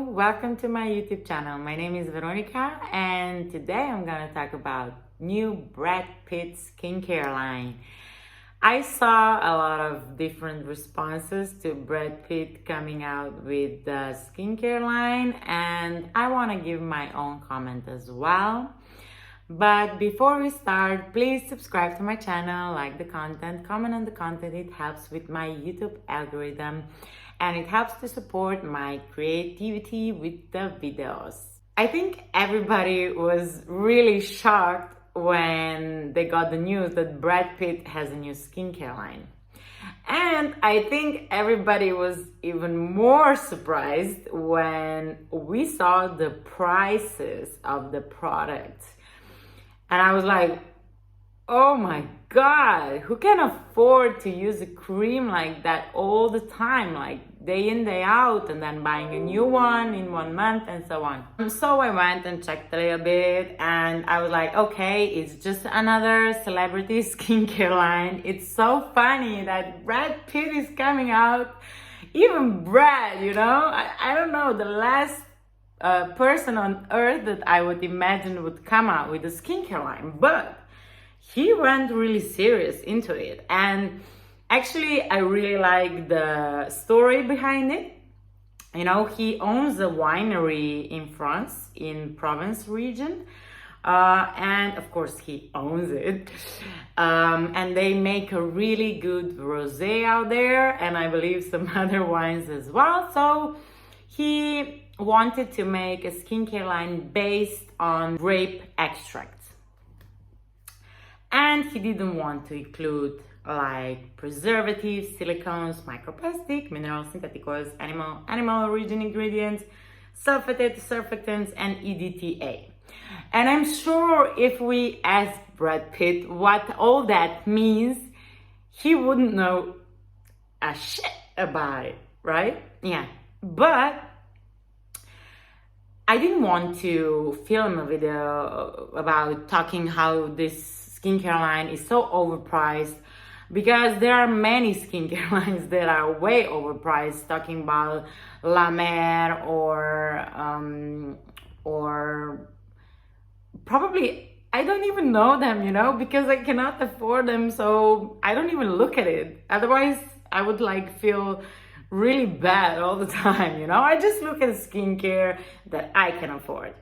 welcome to my YouTube channel. My name is Veronika and today I'm gonna talk about new Brad Pitt skincare line. I saw a lot of different responses to Brad Pitt coming out with the skincare line and I want to give my own comment as well. But before we start, please subscribe to my channel, like the content, comment on the content. It helps with my YouTube algorithm and it helps to support my creativity with the videos. I think everybody was really shocked when they got the news that Brad Pitt has a new skincare line. And I think everybody was even more surprised when we saw the prices of the products. And I was like, oh my God, who can afford to use a cream like that all the time, like day in, day out, and then buying a new one in 1 month and so on. So I went and checked a little bit and I was like, okay, it's just another celebrity skincare line. It's so funny that Brad Pitt is coming out, even Brad, I don't know, the last person on earth that I would imagine would come out with a skincare line, but he went really serious into it. And actually I really like the story behind it. He owns a winery in France, in Provence region, and of course he owns it, and they make a really good rosé out there, and I believe some other wines as well. So he wanted to make a skincare line based on grape extracts. And he didn't want to include like preservatives, silicones, microplastic, mineral synthetic oils, animal origin ingredients, sulfated surfactants, and EDTA. And I'm sure if we ask Brad Pitt what all that means, he wouldn't know a shit about it, right? Yeah, but I didn't want to film a video about talking how this skincare line is so overpriced, because there are many skincare lines that are way overpriced, talking about La Mer or probably, I don't even know them, because I cannot afford them, so I don't even look at it. Otherwise, I would feel really bad all the time, I just look at skincare that I can afford.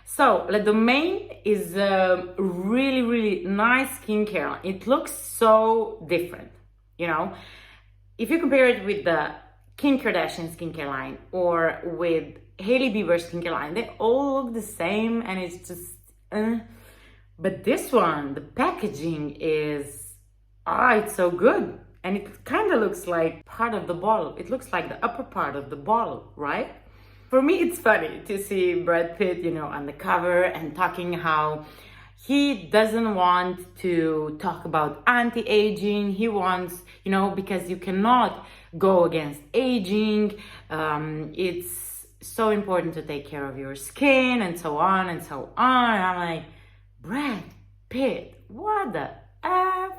So Le Domaine is a really, really nice skincare. It looks so different, If you compare it with the Kim Kardashian skincare line or with Hailey Bieber skincare line, they all look the same and it's just, But this one, the packaging is, it's so good. And it kind of looks like part of the bottle. It looks like the upper part of the bottle, right? For me, it's funny to see Brad Pitt, on the cover and talking how he doesn't want to talk about anti-aging. He wants, because you cannot go against aging. It's so important to take care of your skin and so on and so on. And I'm like, Brad Pitt, what the F?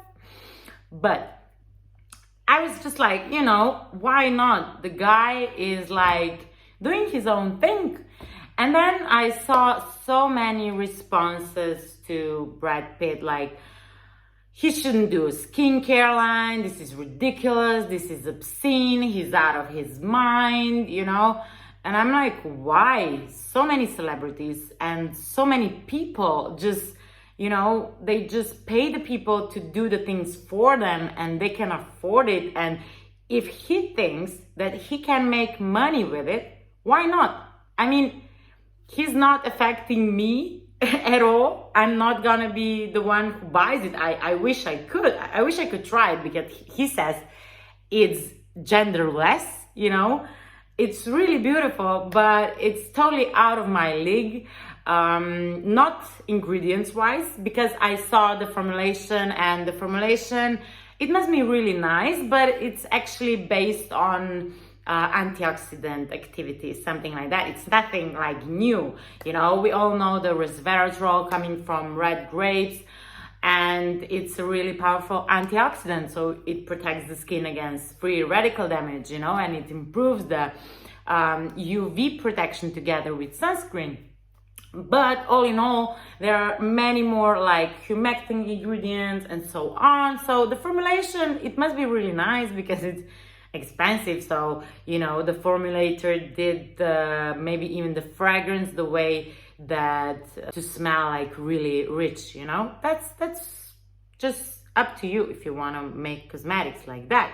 But I was just like, why not? The guy is doing his own thing. And then I saw so many responses to Brad Pitt, he shouldn't do a skincare line, this is ridiculous, this is obscene, he's out of his mind, And I'm like, why? So many celebrities and so many people just, they just pay the people to do the things for them and they can afford it. And if he thinks that he can make money with it, why not? I mean, he's not affecting me at all. I'm not gonna be the one who buys it. I wish I could. I wish I could try it because he says it's genderless, It's really beautiful, but it's totally out of my league. Not ingredients wise, because I saw the formulation and the formulation, it must be really nice, but it's actually based on antioxidant activities, something like that. It's nothing new. We all know the resveratrol coming from red grapes, and it's a really powerful antioxidant. So it protects the skin against free radical damage, and it improves the UV protection together with sunscreen. But all in all, there are many more like humecting ingredients and so on. So the formulation, it must be really nice because it's expensive. So, you know, the formulator did maybe even the fragrance the way that to smell like really rich, you know. That's just up to you if you want to make cosmetics like that.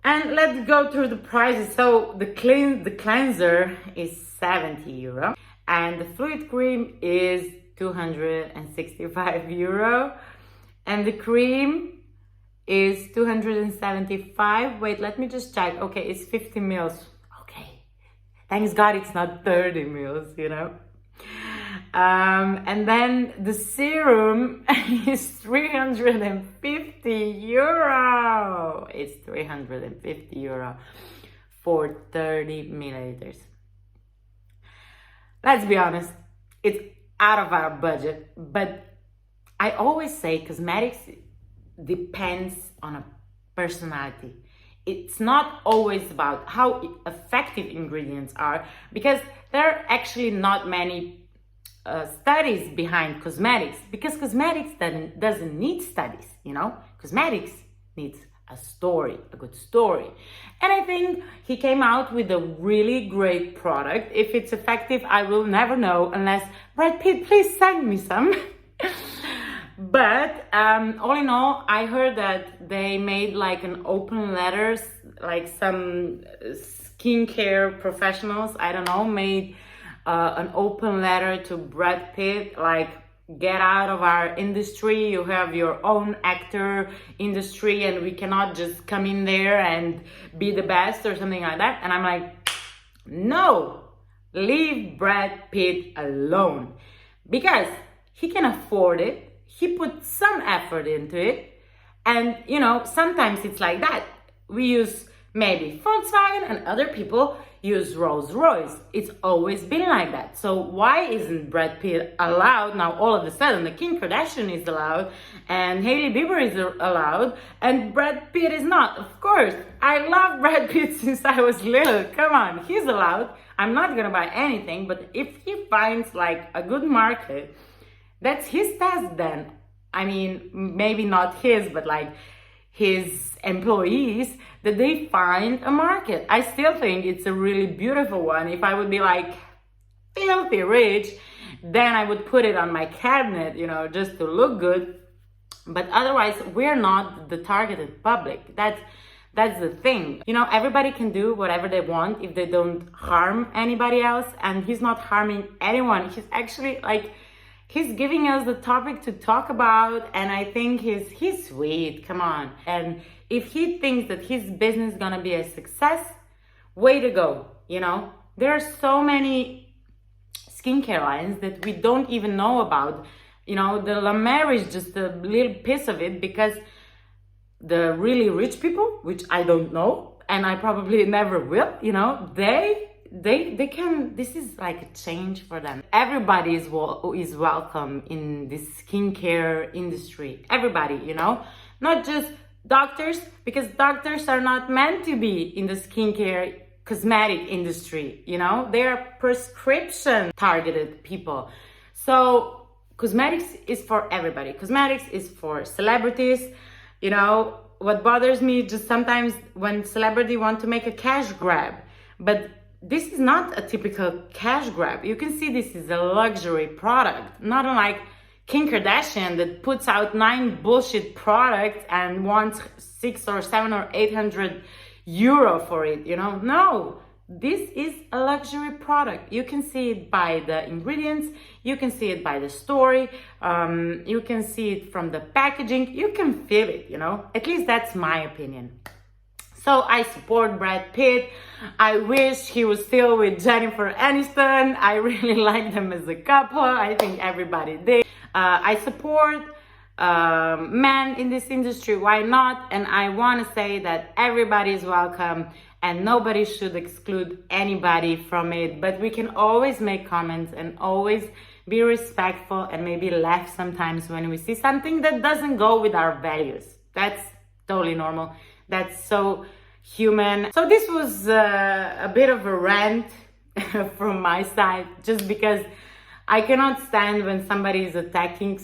And let's go through the prices. So the cleanser is 70 euro. And the fluid cream is 265 euro. And the cream is 275. Wait, let me just check. Okay, it's 50 mils. Okay. Thanks God it's not 30 mils, you know. And then the serum is 350 euro. It's 350 euro for 30 milliliters. Let's be honest, it's out of our budget, but I always say cosmetics depends on a personality. It's not always about how effective ingredients are, because there are actually not many studies behind cosmetics, because cosmetics doesn't need studies, you know. Cosmetics needs a story, a good story. And I think he came out with a really great product. If it's effective, I will never know unless Brad Pitt, please send me some. But all in all, I heard that they made like an open letters, like some skincare professionals, I don't know, made an open letter to Brad Pitt, like, get out of our industry, you have your own actor industry and we cannot just come in there and be the best or something like that. And I'm like, no, leave Brad Pitt alone, because he can afford it, he put some effort into it, and you know, sometimes it's like that. We use maybe Volkswagen and other people use Rolls-Royce. It's always been like that. So why isn't Brad Pitt allowed now all of a sudden? The Kim Kardashian is allowed and Hailey Bieber is allowed and Brad Pitt is not. Of course, I love Brad Pitt since I was little. Come on, he's allowed. I'm not gonna buy anything, but if he finds like a good market, that's his task then. I mean, maybe not his, but like his employees, that they find a market. I still think it's a really beautiful one. If I would be like filthy rich, then I would put it on my cabinet, you know, just to look good. But otherwise, we're not the targeted public. That's the thing. You know, everybody can do whatever they want if they don't harm anybody else. And he's not harming anyone. He's actually like, he's giving us the topic to talk about, and I think he's sweet, come on. And if he thinks that his business is gonna be a success, way to go, you know? There are so many skincare lines that we don't even know about. You know, the La Mer is just a little piece of it, because the really rich people, which I don't know, and I probably never will, you know, they can, this is like a change for them. Everybody is welcome in this skincare industry. Everybody, you know, not just doctors, because doctors are not meant to be in the skincare cosmetic industry, you know, they are prescription targeted people. So cosmetics is for everybody. Cosmetics is for celebrities. You know, what bothers me just sometimes when celebrity want to make a cash grab, but this is not a typical cash grab. You can see this is a luxury product, not unlike Kim Kardashian that puts out 9 bullshit products and wants 600 or 700 or 800 euro for it, you know? No, this is a luxury product. You can see it by the ingredients, you can see it by the story, you can see it from the packaging, you can feel it, you know? At least that's my opinion. So I support Brad Pitt. I wish he was still with Jennifer Aniston. I really like them as a couple. I think everybody did. I support men in this industry. Why not? And I want to say that everybody is welcome and nobody should exclude anybody from it. But we can always make comments and always be respectful and maybe laugh sometimes when we see something that doesn't go with our values. That's totally normal. That's so human. So this was a bit of a rant from my side, just because I cannot stand when somebody is attacking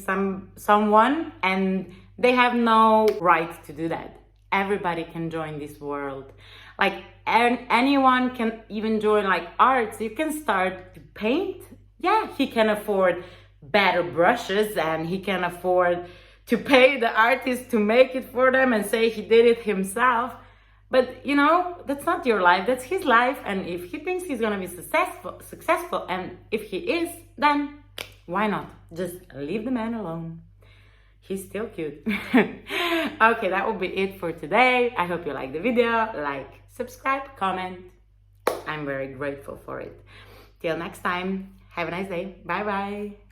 someone and they have no right to do that. Everybody can join this world. Like, anyone can even join like arts. You can start to paint. Yeah, he can afford better brushes and he can afford to pay the artist to make it for them and say he did it himself. But you know, that's not your life, that's his life. And if he thinks he's gonna be successful, and if he is, then why not? Just leave the man alone. He's still cute. Okay, that will be it for today. I hope you liked the video. Like, subscribe, comment. I'm very grateful for it. Till next time, have a nice day. Bye bye.